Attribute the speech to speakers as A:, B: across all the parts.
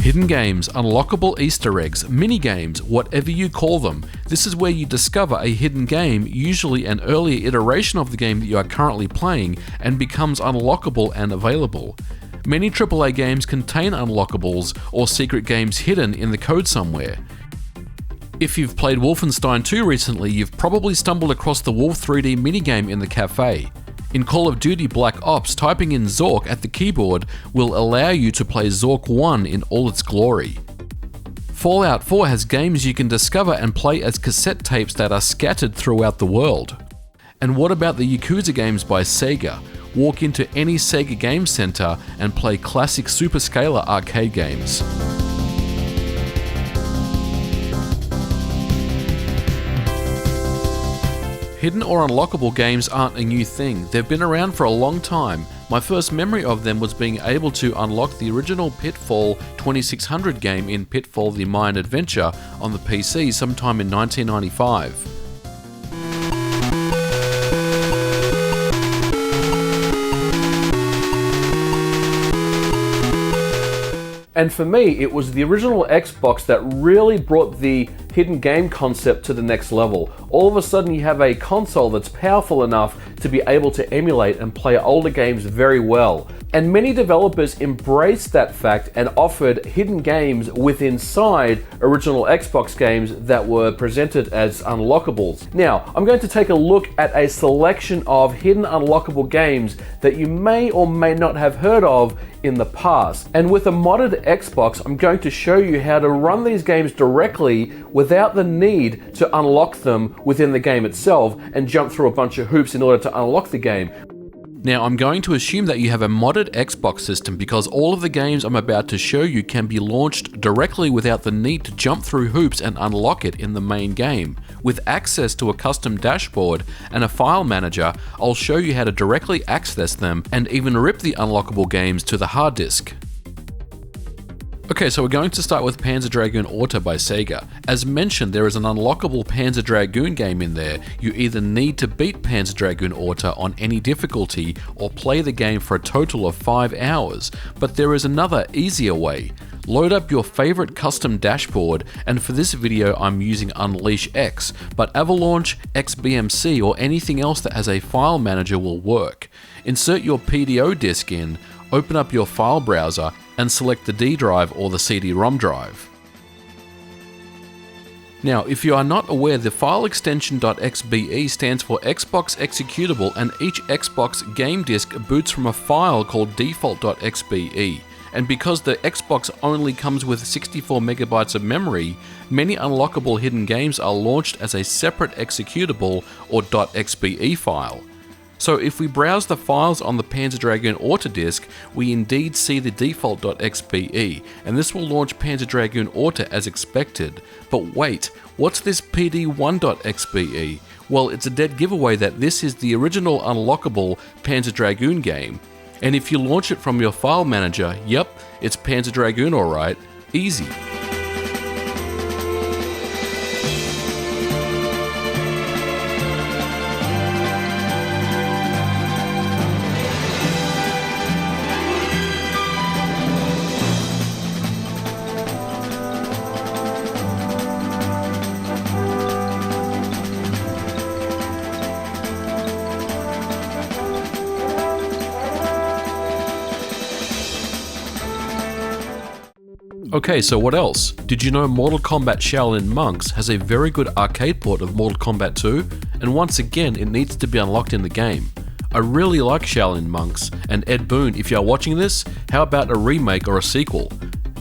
A: Hidden games, unlockable Easter eggs, mini-games, whatever you call them. This is where you discover a hidden game, usually an earlier iteration of the game that you are currently playing, and becomes unlockable and available. Many AAA games contain unlockables or secret games hidden in the code somewhere. If you've played Wolfenstein 2 recently, you've probably stumbled across the Wolf 3D minigame in the cafe. In Call of Duty Black Ops, typing in Zork at the keyboard will allow you to play Zork 1 in all its glory. Fallout 4 has games you can discover and play as cassette tapes that are scattered throughout the world. And what about the Yakuza games by Sega? Walk into any Sega Game Center and play classic Superscalar arcade games. Hidden or unlockable games aren't a new thing, they've been around for a long time. My first memory of them was being able to unlock the original Pitfall 2600 game in Pitfall: The Mayan Adventure on the PC sometime in 1995. And for me, it was the original Xbox that really brought the hidden game concept to the next level. All of a sudden you have a console that's powerful enough to be able to emulate and play older games very well. And many developers embraced that fact and offered hidden games inside original Xbox games that were presented as unlockables. Now, I'm going to take a look at a selection of hidden unlockable games that you may or may not have heard of in the past. And with a modded Xbox, I'm going to show you how to run these games directly without the need to unlock them within the game itself and jump through a bunch of hoops in order to unlock the game. Now, I'm going to assume that you have a modded Xbox system because all of the games I'm about to show you can be launched directly without the need to jump through hoops and unlock it in the main game. With access to a custom dashboard and a file manager, I'll show you how to directly access them and even rip the unlockable games to the hard disk. Okay, so we're going to start with PANZER DRAGOON ORTA by Sega. As mentioned, there is an unlockable PANZER DRAGOON game in there. You either need to beat PANZER DRAGOON ORTA on any difficulty or play the game for a total of 5 hours, but there is another, easier way. Load up your favorite custom dashboard, and for this video I'm using Unleash X, but Avalanche, XBMC or anything else that has a file manager will work. Insert your PDO disk in, open up your file browser, and select the D drive or the CD-ROM drive. Now, if you are not aware, the file extension .xbe stands for Xbox Executable, and each Xbox game disk boots from a file called default.xbe. And because the Xbox only comes with 64 megabytes of memory, many unlockable hidden games are launched as a separate executable or .xbe file. So if we browse the files on the PANZER DRAGOON ORTA disk, we indeed see the default.xbe, and this will launch PANZER DRAGOON ORTA as expected. But wait, what's this PD1.xbe? Well, it's a dead giveaway that this is the original unlockable PANZER DRAGOON game. And if you launch it from your file manager, yep, it's PANZER DRAGOON alright, easy. Okay, so what else? Did you know Mortal Kombat Shaolin Monks has a very good arcade port of Mortal Kombat 2? And once again, it needs to be unlocked in the game. I really like Shaolin Monks, and Ed Boon, if you are watching this, how about a remake or a sequel?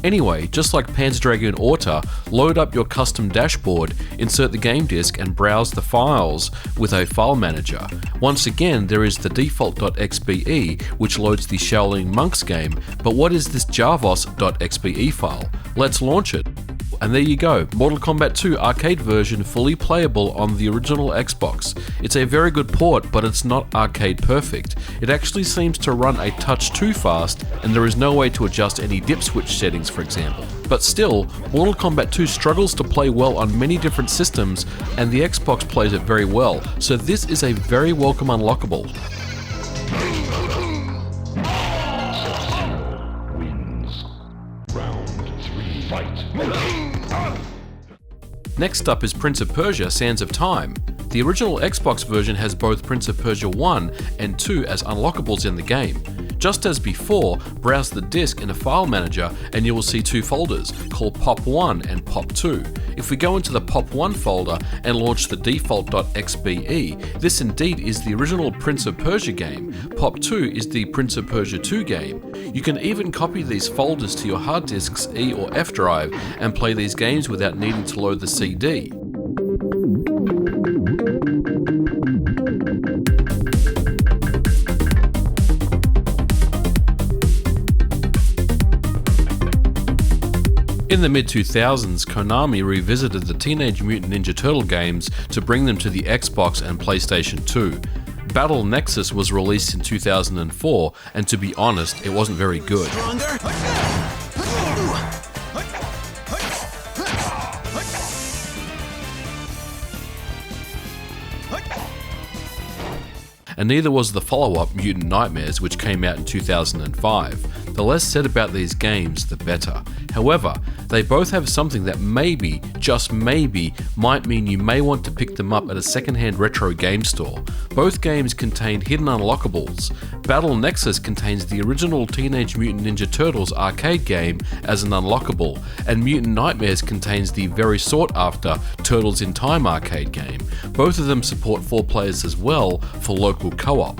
A: Anyway, just like PANZER DRAGOON ORTA, load up your custom dashboard, insert the game disk and browse the files with a file manager. Once again, there is the default.xbe, which loads the Shaolin Monks game, but what is this javos.xbe file? Let's launch it. And there you go, Mortal Kombat 2 arcade version fully playable on the original Xbox. It's a very good port, but it's not arcade perfect. It actually seems to run a touch too fast, and there is no way to adjust any dip switch settings, for example. But still, Mortal Kombat 2 struggles to play well on many different systems, and the Xbox plays it very well, so this is a very welcome unlockable.
B: Sub-Zero wins. Round 3, fight.
A: Next up is Prince of Persia: Sands of Time. The original Xbox version has both Prince of Persia 1 and 2 as unlockables in the game. Just as before, browse the disk in a file manager and you will see two folders called POP1 and POP2. If we go into the POP1 folder and launch the default.xbe, this indeed is the original Prince of Persia game. POP2 is the Prince of Persia 2 game. You can even copy these folders to your hard disk's E or F drive and play these games without needing to load the CD. In the mid-2000s, Konami revisited the Teenage Mutant Ninja Turtle games to bring them to the Xbox and PlayStation 2. Battle Nexus was released in 2004, and to be honest, it wasn't very good. And neither was the follow-up Mutant Nightmares, which came out in 2005. The less said about these games, the better. However, they both have something that maybe, just maybe, might mean you may want to pick them up at a second-hand retro game store. Both games contain hidden unlockables. Battle Nexus contains the original Teenage Mutant Ninja Turtles arcade game as an unlockable, and Mutant Nightmares contains the very sought-after Turtles in Time arcade game. Both of them support 4 players as well for local co-op.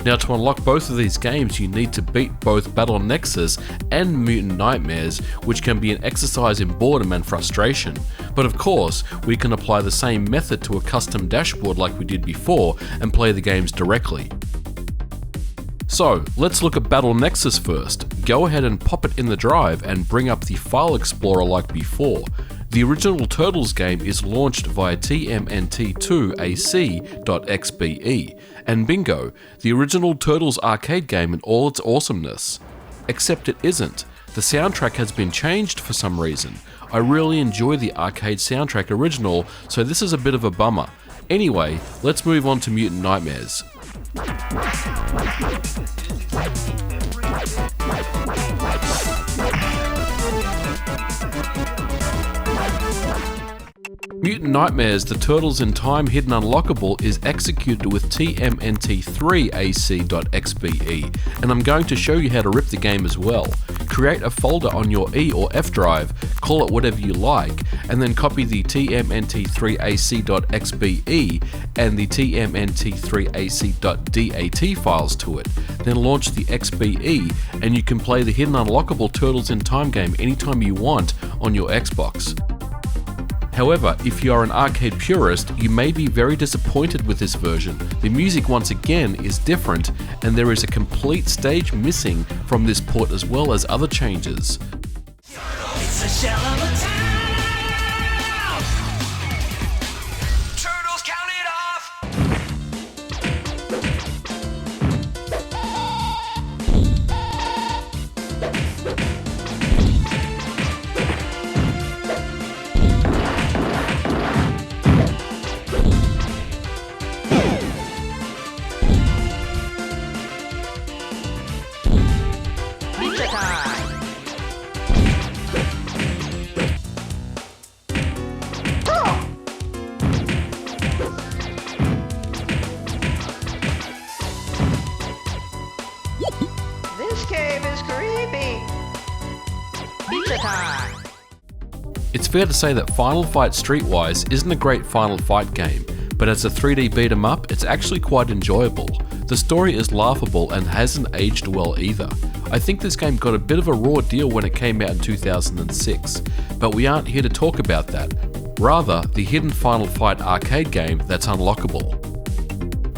A: Now, to unlock both of these games, you need to beat both Battle Nexus and Mutant Nightmares, which can be an exercise in boredom and frustration. But of course, we can apply the same method to a custom dashboard like we did before and play the games directly. So, let's look at Battle Nexus first. Go ahead and pop it in the drive and bring up the file explorer like before. The original Turtles game is launched via tmnt2ac.xbe, and bingo, the original Turtles arcade game in all its awesomeness. Except it isn't. The soundtrack has been changed for some reason. I really enjoy the arcade soundtrack original, so this is a bit of a bummer. Anyway, let's move on to Mutant Nightmares. Mutant Nightmares, the Turtles in Time hidden unlockable, is executed with tmnt3ac.xbe, and I'm going to show you how to rip the game as well. Create a folder on your E or F drive, call it whatever you like, and then copy the tmnt3ac.xbe and the tmnt3ac.dat files to it. Then launch the XBE, and you can play the hidden unlockable Turtles in Time game anytime you want on your Xbox. However, if you are an arcade purist, you may be very disappointed with this version. The music once again is different, and there is a complete stage missing from this port as well as other changes.
C: It's a shell of a town. Turtles count it off. Pizza time. This cave is creepy. Pizza time.
A: It's fair to say that Final Fight Streetwise isn't a great Final Fight game, but as a 3D beat 'em up, it's actually quite enjoyable. The story is laughable and hasn't aged well either. I think this game got a bit of a raw deal when it came out in 2006, but we aren't here to talk about that. Rather, the hidden Final Fight arcade game that's unlockable.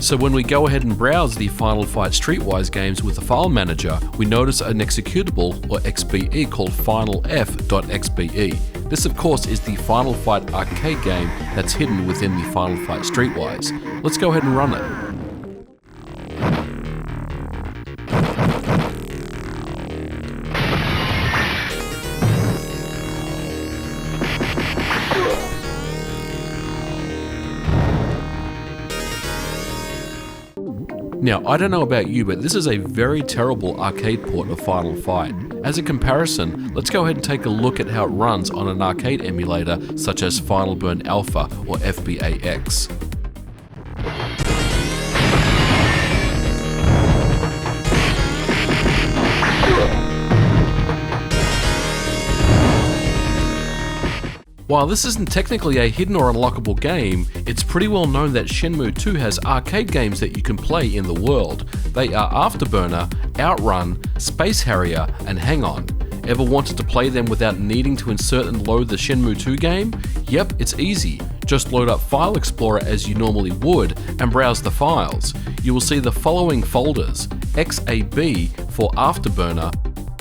A: So when we go ahead and browse the Final Fight Streetwise games with the file manager, we notice an executable or XBE called finalf.xbe. This of course is the Final Fight arcade game that's hidden within the Final Fight Streetwise. Let's go ahead and run it. Now, I don't know about you, but this is a very terrible arcade port of Final Fight. As a comparison, let's go ahead and take a look at how it runs on an arcade emulator such as Final Burn Alpha or FBAX. While this isn't technically a hidden or unlockable game, it's pretty well known that Shenmue 2 has arcade games that you can play in the world. They are Afterburner, Outrun, Space Harrier, and Hang On. Ever wanted to play them without needing to insert and load the Shenmue 2 game? Yep, it's easy. Just load up File Explorer as you normally would and browse the files. You will see the following folders: XAB for Afterburner,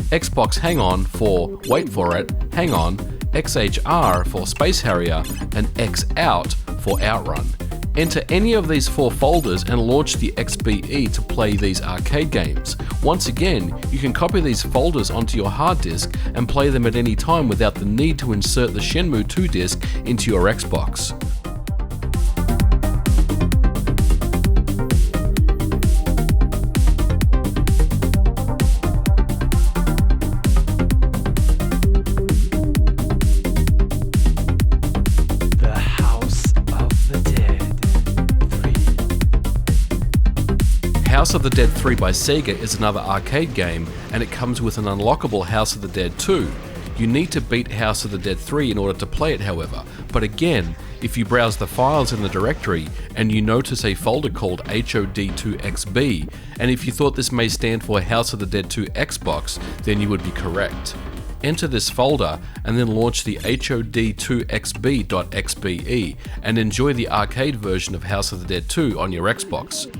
A: Xbox Hang On for, wait for it, Hang On, XHR for Space Harrier, and XOut for Outrun. Enter any of these 4 folders and launch the XBE to play these arcade games. Once again, you can copy these folders onto your hard disk and play them at any time without the need to insert the Shenmue 2 disc into your Xbox. House of the Dead 3 by Sega is another arcade game, and it comes with an unlockable House of the Dead 2. You need to beat House of the Dead 3 in order to play it, however, but again, if you browse the files in the directory and you notice a folder called HOD2XB, and if you thought this may stand for House of the Dead 2 Xbox, then you would be correct. Enter this folder and then launch the HOD2XB.xbe and enjoy the arcade version of House of the Dead 2 on your Xbox.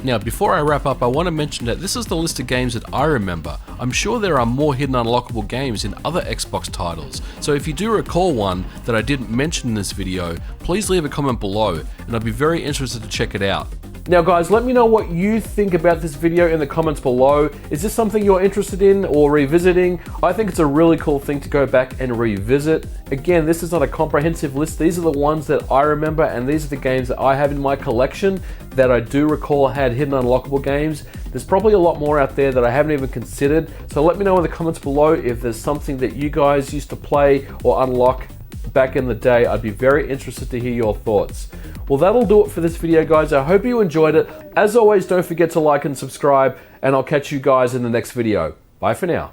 A: Now, before I wrap up, I want to mention that this is the list of games that I remember. I'm sure there are more hidden unlockable games in other Xbox titles, so if you do recall one that I didn't mention in this video, please leave a comment below, and I'd be very interested to check it out. Now guys, let me know what you think about this video in the comments below. Is this something you're interested in or revisiting? I think it's a really cool thing to go back and revisit. Again, this is not a comprehensive list. These are the ones that I remember, and these are the games that I have in my collection that I do recall had hidden unlockable games. There's probably a lot more out there that I haven't even considered. So let me know in the comments below if there's something that you guys used to play or unlock back in the day. I'd be very interested to hear your thoughts. Well, that'll do it for this video, guys. I hope you enjoyed it. As always, don't forget to like and subscribe, and I'll catch you guys in the next video. Bye for now.